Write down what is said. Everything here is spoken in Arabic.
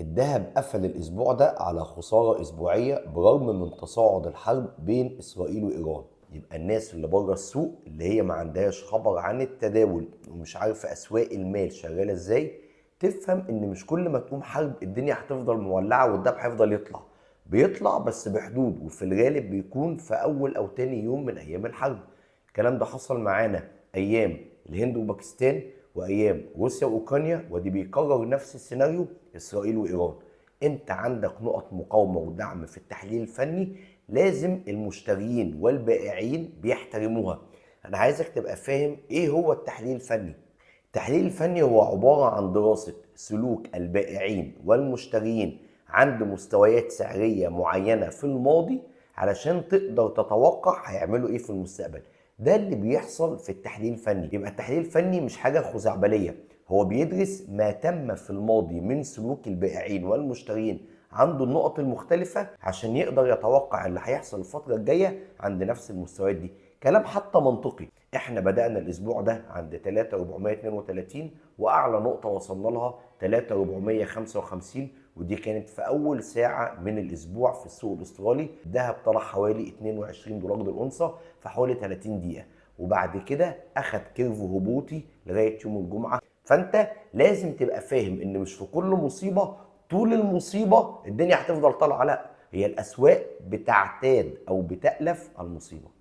الذهب قفل الأسبوع ده على خسارة أسبوعية برغم من تصاعد الحرب بين إسرائيل وإيران. يبقى الناس اللي بره السوق اللي هي ما عندهاش خبر عن التداول ومش عارفة أسواق المال شغالة إزاي تفهم إن مش كل ما تقوم حرب الدنيا هتفضل مولعة والدهب هيفضل يطلع. بيطلع بس بحدود، وفي الغالب بيكون في أول أو تاني يوم من أيام الحرب. الكلام ده حصل معانا أيام الهند وباكستان وايام روسيا واوكرانيا، ودي بيكرر نفس السيناريو اسرائيل وايران. انت عندك نقط مقاومه ودعم في التحليل الفني لازم المشترين والبائعين بيحترموها. انا عايزك تبقى فاهم ايه هو التحليل الفني. التحليل الفني هو عباره عن دراسه سلوك البائعين والمشترين عند مستويات سعريه معينه في الماضي علشان تقدر تتوقع هيعملوا ايه في المستقبل. ده اللي بيحصل في التحليل الفني. يبقى التحليل الفني مش حاجة خزعبلية، هو بيدرس ما تم في الماضي من سلوك البائعين والمشترين عند النقط المختلفة عشان يقدر يتوقع اللي هيحصل الفترة الجاية عند نفس المستويات دي. كلام حتى منطقي. احنا بدأنا الاسبوع ده عند 3432 واعلى نقطة وصلنا لها 3455، ودي كانت في اول ساعة من الاسبوع في السوق الاسترالي. الذهب طلع حوالي 22 دولار للأونصة في حوالي 30 دقيقة، وبعد كده اخد كيرف هبوطي لغاية يوم الجمعة. فانت لازم تبقى فاهم ان مش في كل مصيبة طول المصيبة الدنيا هتفضل طالعة، لا، هي الاسواق بتعتاد او بتألف المصيبة.